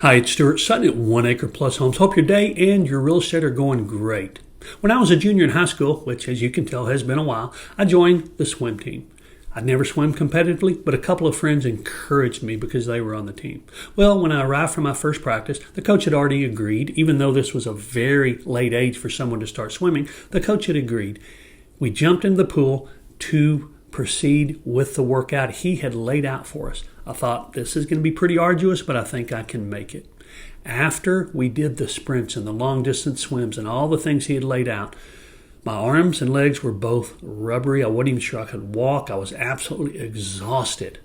Hi, it's Stuart Sutton at Acre Plus Homes. Hope your day and your real estate are going great. When I was a junior in high school, which as you can tell has been a while, I joined the swim team. I'd never swim competitively, but a couple of friends encouraged me because they were on the team. Well, when I arrived for my first practice, the coach had already agreed. Even though this was a very late age for someone to start swimming, the coach had agreed. We jumped into the pool to proceed with the workout he had laid out for us. I thought this is going to be pretty arduous, but I think I can make it. After we did the sprints and the long distance swims and all the things he had laid out, my arms and legs were both rubbery. I wasn't even sure I could walk. I was absolutely exhausted.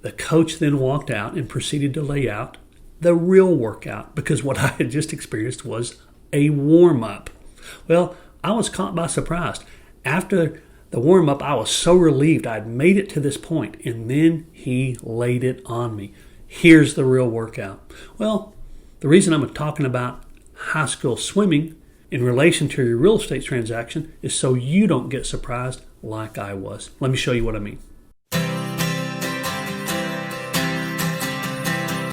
The coach then walked out and proceeded to lay out the real workout because what I had just experienced was a warm-up. Well, I was caught by surprise. After the warm-up, I was so relieved I'd made it to this point, and then he laid it on me. Here's the real workout. Well, the reason I'm talking about high school swimming in relation to your real estate transaction is so you don't get surprised like I was. Let me show you what I mean.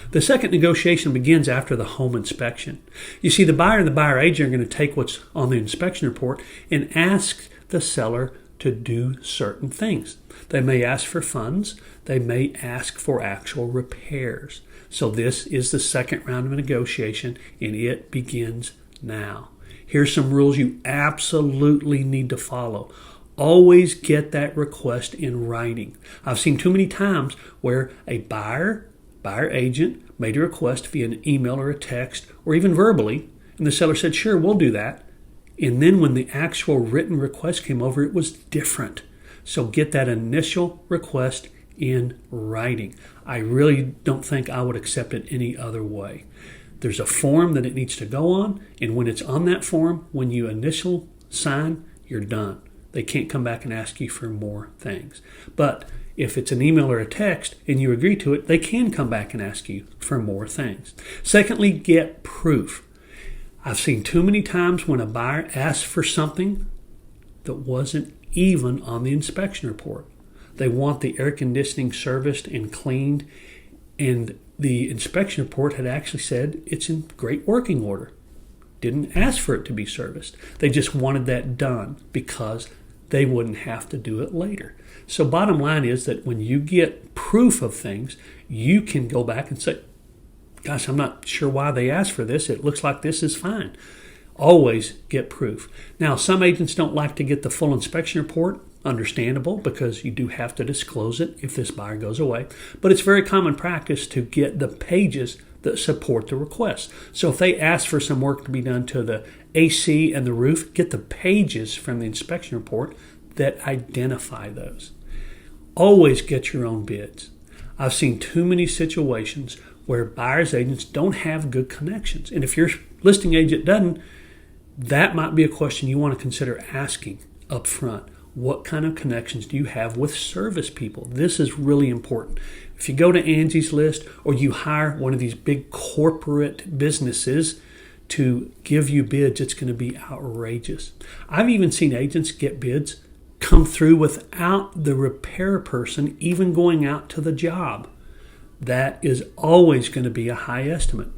The second negotiation begins after the home inspection. You see, the buyer and the buyer agent are going to take what's on the inspection report and ask the seller to do certain things. They may ask for funds. They may ask for actual repairs. So this is the second round of negotiation, and it begins now. Here's some rules you absolutely need to follow. Always get that request in writing. I've seen too many times where a buyer agent made a request via an email or a text or even verbally, and the seller said, sure, we'll do that. And then when the actual written request came over, it was different. So get that initial request in writing. I really don't think I would accept it any other way. There's a form that it needs to go on, and when it's on that form, when you initial sign, you're done. They can't come back and ask you for more things. But if it's an email or a text and you agree to it, they can come back and ask you for more things. Secondly, get proof. I've seen too many times when a buyer asks for something that wasn't even on the inspection report. They want the air conditioning serviced and cleaned, and the inspection report had actually said it's in great working order. Didn't ask for it to be serviced. They just wanted that done because they wouldn't have to do it later. So bottom line is that when you get proof of things, you can go back and say, gosh, I'm not sure why they asked for this. It looks like this is fine. Always get proof. Now, some agents don't like to get the full inspection report. Understandable, because you do have to disclose it if this buyer goes away. But it's very common practice to get the pages that support the request. So if they ask for some work to be done to the AC and the roof, get the pages from the inspection report that identify those. Always get your own bids. I've seen too many situations where buyer's agents don't have good connections. And if your listing agent doesn't, that might be a question you want to consider asking up front. What kind of connections do you have with service people? This is really important. If you go to Angie's List or you hire one of these big corporate businesses to give you bids, it's going to be outrageous. I've even seen agents get bids come through without the repair person even going out to the job. That is always going to be a high estimate.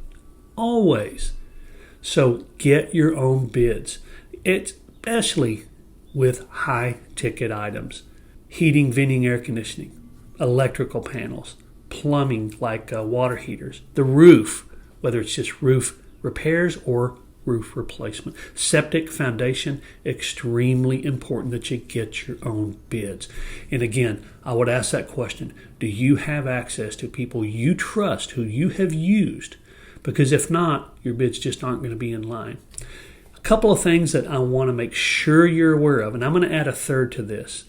Always. So get your own bids, especially with high ticket items. Heating, venting, air conditioning, electrical panels, plumbing like water heaters, the roof, whether it's just roof repairs or roof replacement. Septic, foundation, extremely important that you get your own bids. And again, I would ask that question, do you have access to people you trust who you have used? Because if not, your bids just aren't going to be in line. A couple of things that I want to make sure you're aware of, and I'm going to add a third to this.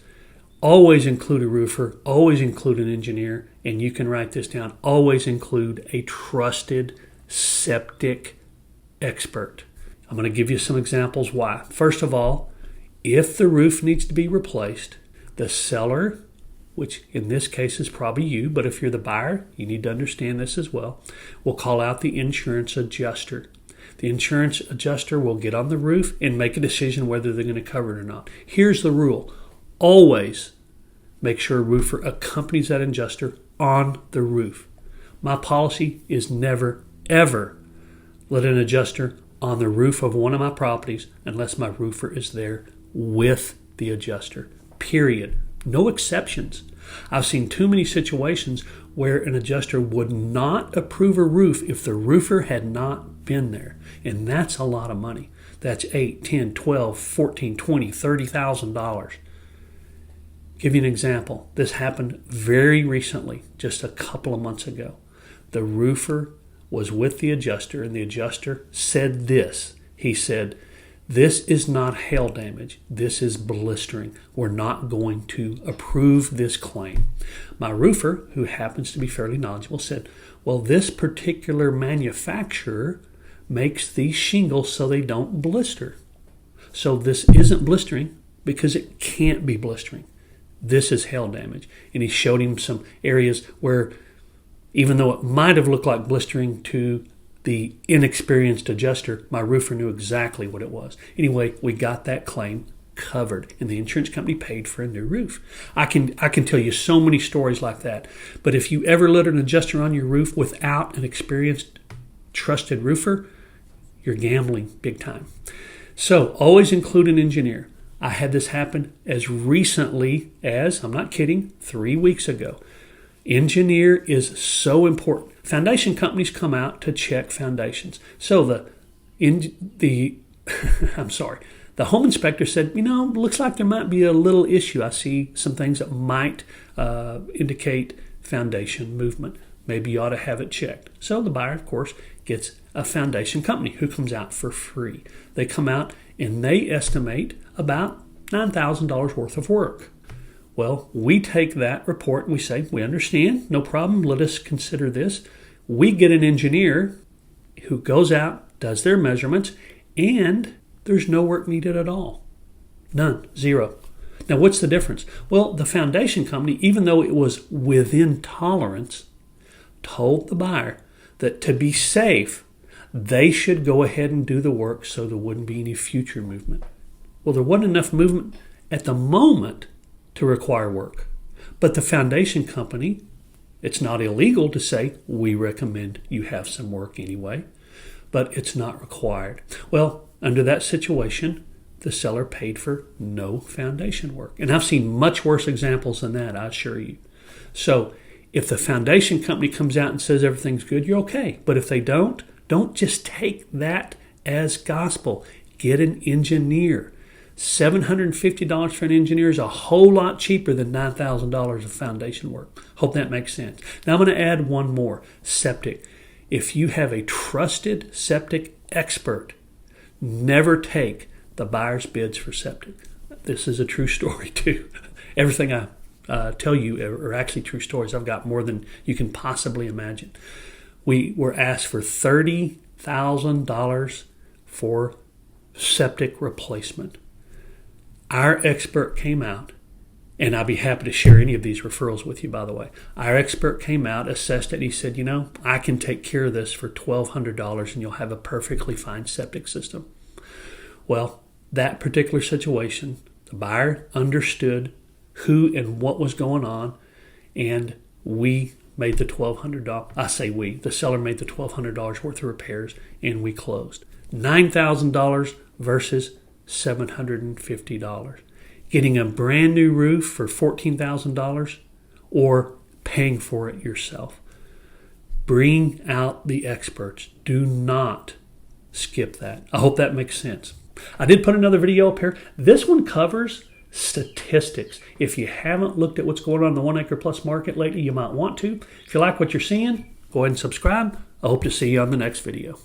Always include a roofer, always include an engineer, and you can write this down. Always include a trusted septic expert. I'm going to give you some examples why. First of all, if the roof needs to be replaced, the seller, which in this case is probably you, but if you're the buyer, you need to understand this as well, will call out the insurance adjuster. The insurance adjuster will get on the roof and make a decision whether they're going to cover it or not. Here's the rule. Always make sure a roofer accompanies that adjuster on the roof. My policy is never, ever let an adjuster on the roof of one of my properties unless my roofer is there with the adjuster. Period. No exceptions. I've seen too many situations where an adjuster would not approve a roof if the roofer had not been there. And that's a lot of money. That's $8, $10, $12, $14, $20, $30,000. Give you an example. This happened very recently, just a couple of months ago. The roofer was with the adjuster, and the adjuster said this. He said, "This is not hail damage. This is blistering. We're not going to approve this claim." My roofer, who happens to be fairly knowledgeable, said, "Well, this particular manufacturer makes these shingles so they don't blister. So this isn't blistering because it can't be blistering. This is hail damage." And he showed him some areas where, even though it might have looked like blistering to the inexperienced adjuster, my roofer knew exactly what it was. Anyway, we got that claim covered, and the insurance company paid for a new roof. I can tell you so many stories like that. But if you ever let an adjuster on your roof without an experienced, trusted roofer, you're gambling big time. So always include an engineer. I had this happen as recently as, I'm not kidding, 3 weeks ago. Engineer is so important. Foundation companies come out to check foundations. So the home inspector said, looks like there might be a little issue. I see some things that might indicate foundation movement. Maybe you ought to have it checked. So the buyer, of course, gets a foundation company who comes out for free. They come out and they estimate about $9,000 worth of work. Well, we take that report and we say, we understand, no problem, let us consider this. We get an engineer who goes out, does their measurements, and there's no work needed at all. None, zero. Now, what's the difference? Well, the foundation company, even though it was within tolerance, told the buyer that to be safe, they should go ahead and do the work so there wouldn't be any future movement. Well, there wasn't enough movement at the moment to require work. But the foundation company, it's not illegal to say, we recommend you have some work anyway, but it's not required. Well, under that situation, the seller paid for no foundation work. And I've seen much worse examples than that, I assure you. So if the foundation company comes out and says everything's good, you're okay. But if they don't just take that as gospel. Get an engineer. $750 for an engineer is a whole lot cheaper than $9,000 of foundation work. Hope that makes sense. Now I'm going to add one more. Septic. If you have a trusted septic expert, never take the buyer's bids for septic. This is a true story too. Everything I tell you are actually true stories. I've got more than you can possibly imagine. We were asked for $30,000 for septic replacement. Our expert came out, and I'd be happy to share any of these referrals with you, by the way. Our expert came out, assessed it, and he said, I can take care of this for $1,200 and you'll have a perfectly fine septic system. Well, that particular situation, the buyer understood who and what was going on, and we made the $1,200. I say we. The seller made the $1,200 worth of repairs, and we closed. $9,000 versus $750. Getting a brand new roof for $14,000 or paying for it yourself. Bring out the experts. Do not skip that. I hope that makes sense. I did put another video up here. This one covers statistics. If you haven't looked at what's going on in the 1 Acre Plus market lately, you might want to. If you like what you're seeing, go ahead and subscribe. I hope to see you on the next video.